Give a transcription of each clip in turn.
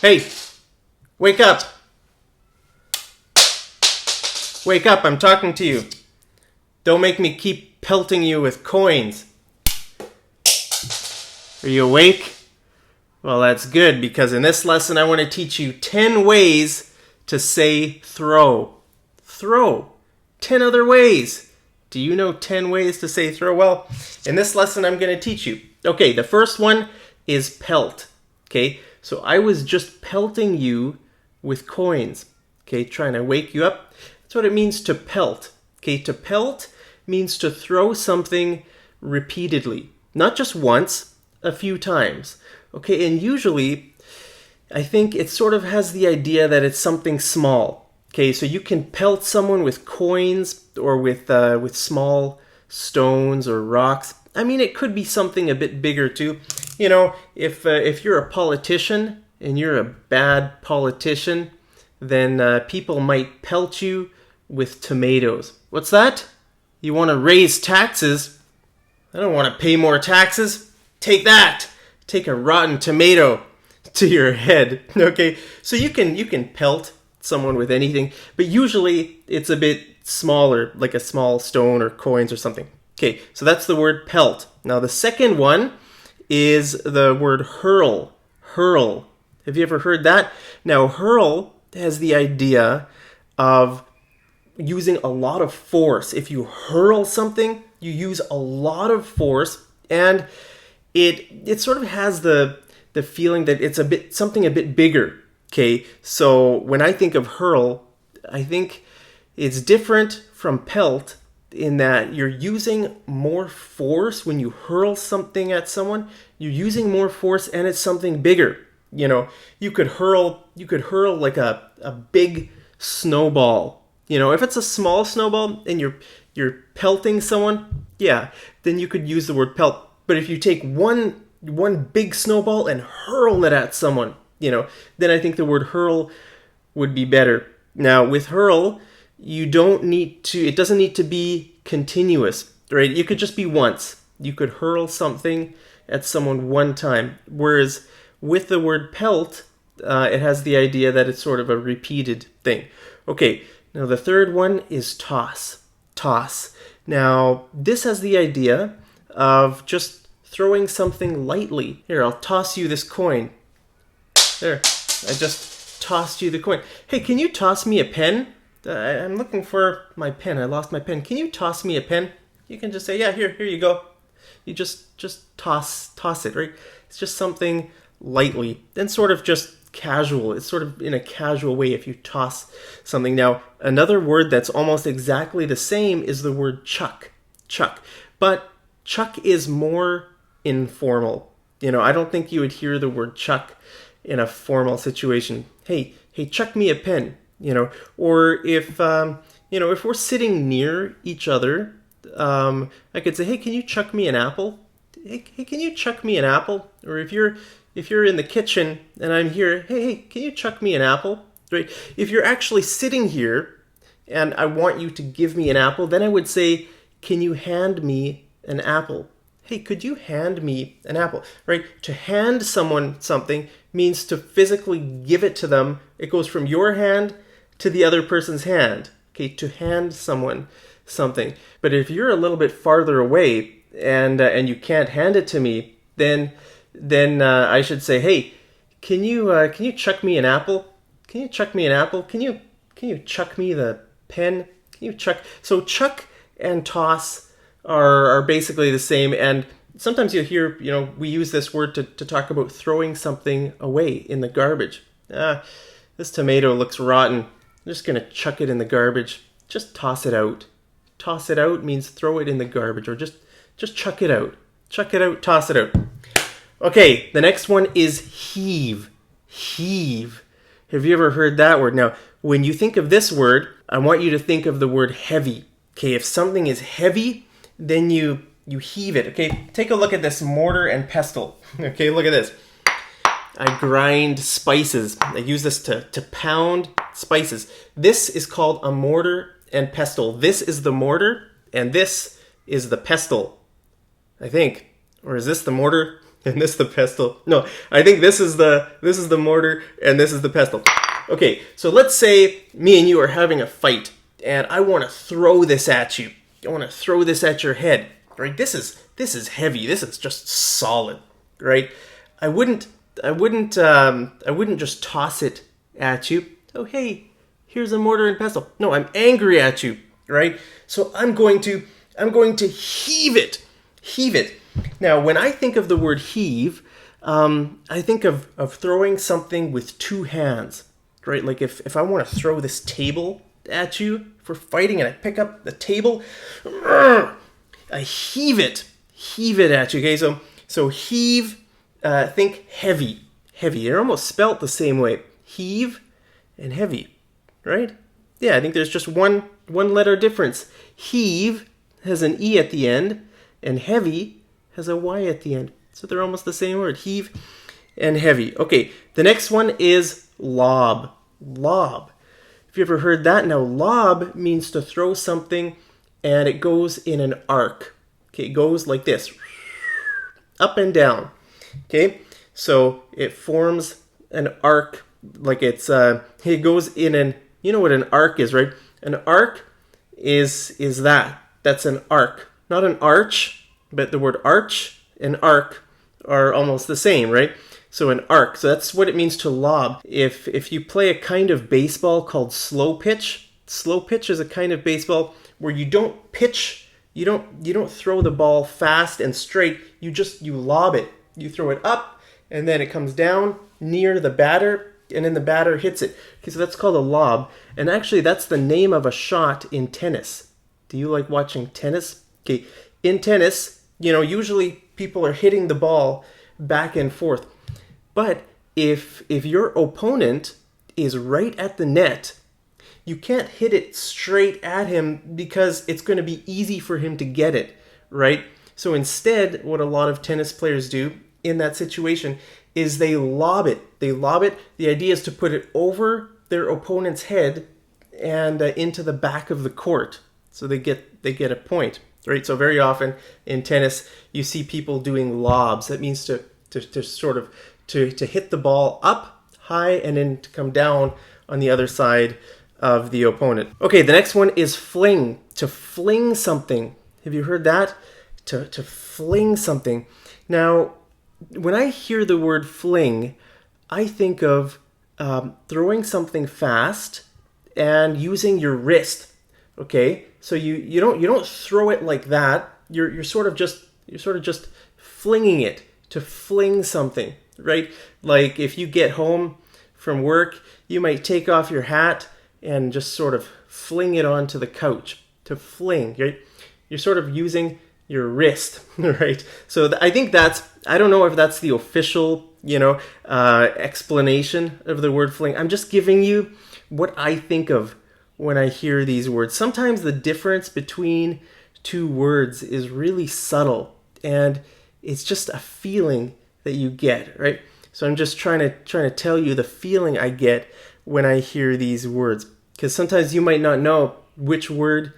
Hey, wake up. Wake up, I'm talking to you. Don't make me keep pelting you with coins. Are you awake? Well, that's good, because in this lesson I want to teach you 10 ways to say throw. Throw. 10 other ways. Do you know 10 ways to say throw? Well, in this lesson I'm going to teach you. Okay, the first one is pelt. Okay, so I was just pelting you with coins. Okay, trying to wake you up. That's what it means to pelt. Okay, to pelt means to throw something repeatedly. Not just once, a few times. Okay, and usually I think it sort of has the idea that it's something small. Okay, so you can pelt someone with coins or with small stones or rocks. I mean, it could be something a bit bigger too. You know, if you're a politician and you're a bad politician, then people might pelt you with tomatoes. What's that? You want to raise taxes? I don't want to pay more taxes. Take that. Take a rotten tomato to your head. Okay, so you can pelt someone with anything, but usually it's a bit smaller, like a small stone or coins or something. Okay, so that's the word pelt. Now the second one is the word hurl. Hurl. Have you ever heard that? Now hurl has the idea of using a lot of force. If you hurl something, you use a lot of force, and it sort of has the feeling that it's something a bit bigger. Okay, so when I think of hurl, I think it's different from pelt in that you're using more force when you hurl something at someone. You're using more force, and it's something bigger. You know, you could hurl like a big snowball. You know, if it's a small snowball and you're pelting someone, yeah, then you could use the word pelt. But if you take one big snowball and hurl it at someone, you know, then I think the word hurl would be better. Now, with hurl, it doesn't need to be continuous, right? You could just be once. You could hurl something at someone one time. Whereas with the word pelt, it has the idea that it's sort of a repeated thing. Okay, now the third one is toss. Toss. Now, this has the idea of just throwing something lightly. Here, I'll toss you this coin. There, I just tossed you the coin. Hey, can you toss me a pen? I'm looking for my pen. I lost my pen. Can you toss me a pen? You can just say, yeah, here you go. You just toss it, right? It's just something lightly, then sort of just casual. It's sort of in a casual way if you toss something. Now, another word that's almost exactly the same is the word chuck. Chuck. But chuck is more informal. You know, I don't think you would hear the word chuck in a formal situation. Hey, chuck me a pen. You know, or if if we're sitting near each other, I could say, hey, can you chuck me an apple? Hey, can you chuck me an apple? Or if you're in the kitchen and I'm here, hey, can you chuck me an apple? Right? If you're actually sitting here and I want you to give me an apple, then I would say, can you hand me an apple? Hey, could you hand me an apple? Right? To hand someone something means to physically give it to them. It goes from your hand to the other person's hand. Okay, to hand someone something. But if you're a little bit farther away and you can't hand it to me, then I should say, hey, can you chuck me an apple? Can you chuck me an apple? Can you chuck me the pen? Can you chuck? So chuck and toss are basically the same, and sometimes you'll hear, we use this word to talk about throwing something away in the garbage. This tomato looks rotten. I'm just going to chuck it in the garbage. Just toss it out. Toss it out means throw it in the garbage, or just chuck it out. Chuck it out, toss it out. Okay, the next one is heave. Heave. Have you ever heard that word? Now, when you think of this word, I want you to think of the word heavy. Okay, if something is heavy, then you heave it. Okay, take a look at this mortar and pestle. Okay, look at this. I grind spices. I use this to pound spices. This is called a mortar and pestle. This is the mortar, and this is the pestle, I think. Or is this the mortar? and this is the pestle. No, I think this is the mortar, and this is the pestle. Okay, so let's say me and you are having a fight, and I want to throw this at you. I want to throw this at your head, right? This is heavy. This is just solid, right? I wouldn't just toss it at you. Oh, hey, here's a mortar and pestle. No, I'm angry at you, right? So I'm going to heave it. Heave it. Now, when I think of the word heave, I think of throwing something with two hands, right? Like if I want to throw this table at you for fighting and I pick up the table, I heave it at you, okay? So heave, think heavy. They're almost spelt the same way. Heave and heavy, right? Yeah, I think there's just one letter difference. Heave has an E at the end, and heavy has a Y at the end. So they're almost the same word, heave and heavy. Okay, the next one is lob. Lob. Have you ever heard that? Now, lob means to throw something, and it goes in an arc. Okay, it goes like this, up and down. Okay, so it forms an arc, like it goes in an, you know what an arc is, right? An arc is that. That's an arc, not an arch, but the word arch and arc are almost the same, right? So an arc. So that's what it means to lob. If you play a kind of baseball called slow pitch is a kind of baseball where you don't pitch, you don't throw the ball fast and straight, you lob it. You throw it up and then it comes down near the batter and then the batter hits it. Okay, so that's called a lob. And actually that's the name of a shot in tennis. Do you like watching tennis? Okay, in tennis, usually people are hitting the ball back and forth. But if your opponent is right at the net, you can't hit it straight at him because it's going to be easy for him to get it, right? So instead, what a lot of tennis players do in that situation is they lob it. They lob it. The idea is to put it over their opponent's head and into the back of the court. So they get a point, right? So very often in tennis, you see people doing lobs. That means to hit the ball up high and then to come down on the other side of the opponent. Okay, the next one is fling. To fling something. Have you heard that? To fling something. Now, when I hear the word fling, I think of throwing something fast and using your wrist. Okay, so you don't throw it like that. You're sort of just flinging it. To fling something, right? Like if you get home from work, you might take off your hat and just sort of fling it onto the couch. To fling, right? You're sort of using your wrist, right? So I think I don't know if that's the official, explanation of the word fling. I'm just giving you what I think of when I hear these words. Sometimes the difference between two words is really subtle, and it's just a feeling that you get, right? So I'm just trying to tell you the feeling I get when I hear these words, because sometimes you might not know which word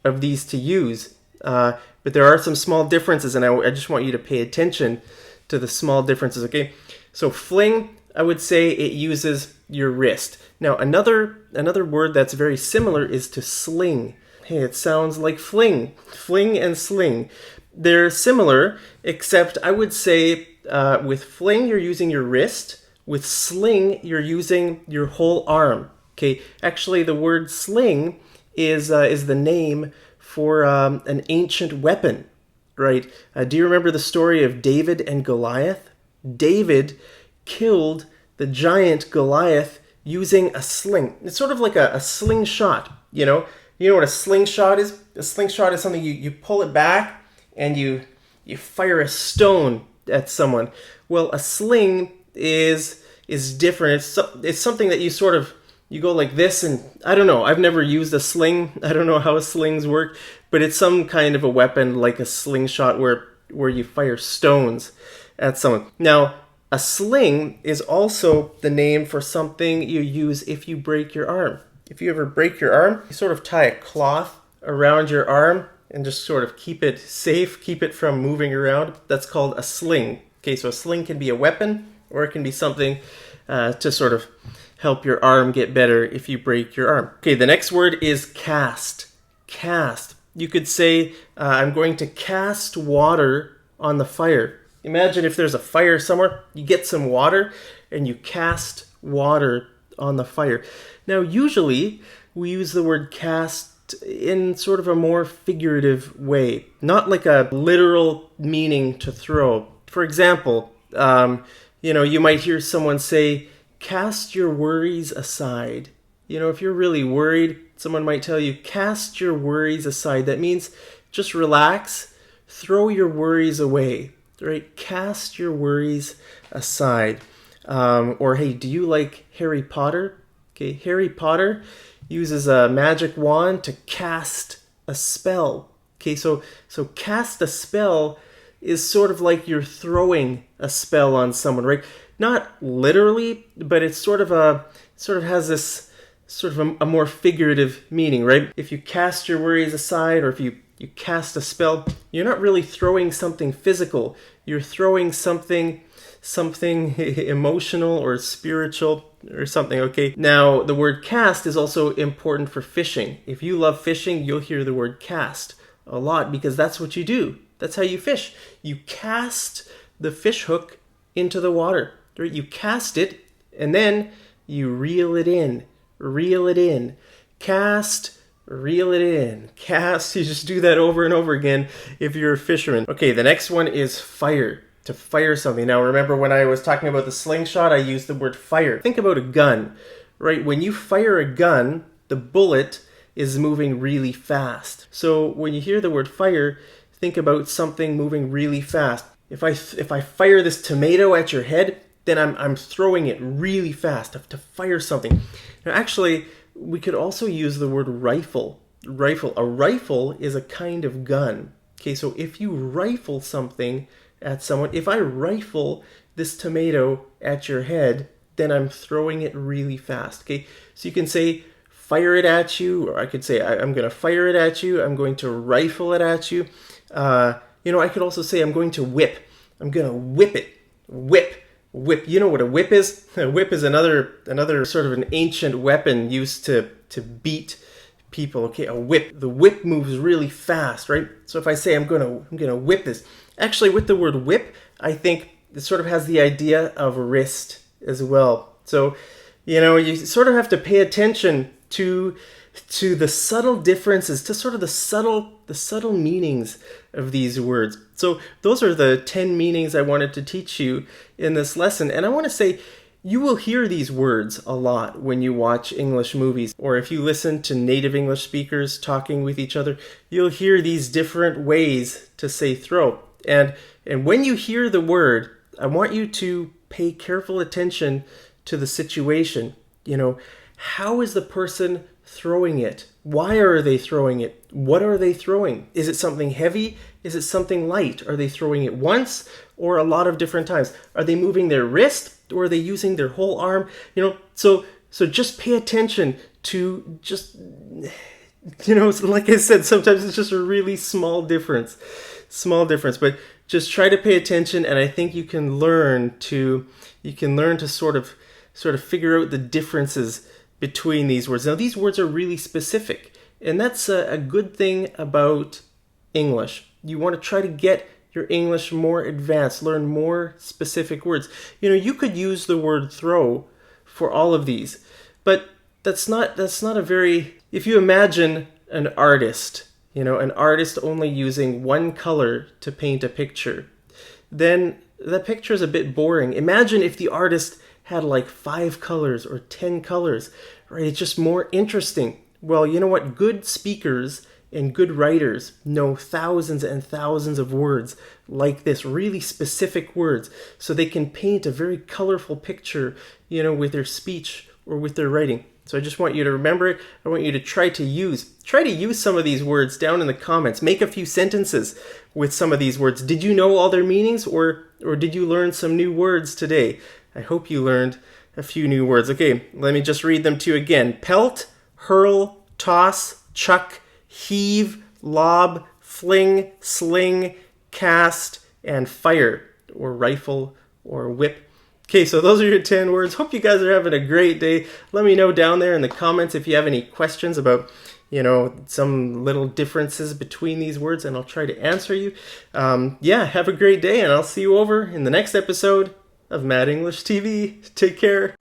of these to use, but there are some small differences, and I just want you to pay attention to the small differences. Okay, so fling, I would say it uses your wrist. Now another word that's very similar is to sling. Hey, it sounds like fling and sling. They're similar, except I would say with fling, you're using your wrist. With sling, you're using your whole arm. Okay, actually, the word sling is the name for an ancient weapon, right? Do you remember the story of David and Goliath? David killed the giant Goliath using a sling. It's sort of like a slingshot, You know what a slingshot is? A slingshot is something you pull it back and you fire a stone at someone. Well, a sling is different. It's something that you go like this, and I don't know. I've never used a sling. I don't know how slings work, but it's some kind of a weapon like a slingshot where you fire stones at someone. Now, a sling is also the name for something you use if you break your arm. If you ever break your arm, you sort of tie a cloth around your arm and just sort of keep it safe, keep it from moving around. That's called a sling. Okay, so a sling can be a weapon, or it can be something to sort of help your arm get better if you break your arm. Okay, the next word is cast. Cast. You could say, I'm going to cast water on the fire. Imagine if there's a fire somewhere, you get some water and you cast water on the fire. Now, usually we use the word cast in sort of a more figurative way, not like a literal meaning to throw. For example, you might hear someone say, cast your worries aside. If you're really worried, someone might tell you, cast your worries aside. That means just relax, throw your worries away, right? Cast your worries aside. Or, hey, do you like Harry Potter? Okay, Harry Potter uses a magic wand to cast a spell. Okay, so cast a spell is sort of like you're throwing a spell on someone, right? Not literally, but it sort of has this sort of a more figurative meaning, right? If you cast your worries aside, or if you cast a spell, you're not really throwing something physical. You're throwing something emotional or spiritual or something, okay? Now, the word cast is also important for fishing. If you love fishing, you'll hear the word cast a lot because that's what you do. That's how you fish. You cast the fish hook into the water, right? You cast it and then you reel it in. Reel it in. Cast, reel it in. Cast. You just do that over and over again if you're a fisherman. Okay, the next one is fire. To fire something. Now, remember when I was talking about the slingshot, I used the word fire. Think about a gun, right? When you fire a gun, the bullet is moving really fast. So when you hear the word fire, think about something moving really fast. If I fire this tomato at your head, then I'm throwing it really fast to fire something. Now, actually, we could also use the word rifle. Rifle. A rifle is a kind of gun. Okay, so if you rifle something at someone, if I rifle this tomato at your head, then I'm throwing it really fast. Okay, so you can say fire it at you, or I could say I'm going to fire it at you. I'm going to rifle it at you. I could also say I'm going to whip. I'm going to whip it. Whip. You know what a whip is? A whip is another sort of an ancient weapon used to beat people. Okay, a whip. The whip moves really fast, right? So if I say I'm gonna whip this, actually with the word whip, I think it sort of has the idea of wrist as well. So, you sort of have to pay attention to the subtle differences, to sort of the subtle meanings of these words. So those are the 10 meanings I wanted to teach you in this lesson. And I want to say, you will hear these words a lot when you watch English movies, or if you listen to native English speakers talking with each other, you'll hear these different ways to say throw. And when you hear the word, I want you to pay careful attention to the situation. How is the person throwing it? Why are they throwing it? What are they throwing? Is it something heavy? Is it something light? Are they throwing it once or a lot of different times? Are they moving their wrist or are they using their whole arm? So just pay attention to just, like I said, sometimes it's just a really small difference, but just try to pay attention, and I think you can learn to sort of figure out the differences between these words. Now, these words are really specific, and that's a good thing about English. You want to try to get your English more advanced, learn more specific words. You could use the word throw for all of these, but that's not a very... If you imagine an artist, an artist only using one color to paint a picture, then that picture is a bit boring. Imagine if the artist had like 5 colors or 10 colors, right? It's just more interesting. Well, you know what? Good speakers and good writers know thousands and thousands of words like this, really specific words, so they can paint a very colorful picture, with their speech or with their writing. So I just want you to remember it. I want you to try to use some of these words down in the comments. Make a few sentences with some of these words. Did you know all their meanings, or did you learn some new words today? I hope you learned a few new words. Okay, let me just read them to you again. Pelt, hurl, toss, chuck, heave, lob, fling, sling, cast, and fire. or rifle or whip. Okay, so those are your 10 words. Hope you guys are having a great day. Let me know down there in the comments if you have any questions about, some little differences between these words, and I'll try to answer you. Have a great day, and I'll see you over in the next episode of Mad English TV. Take care.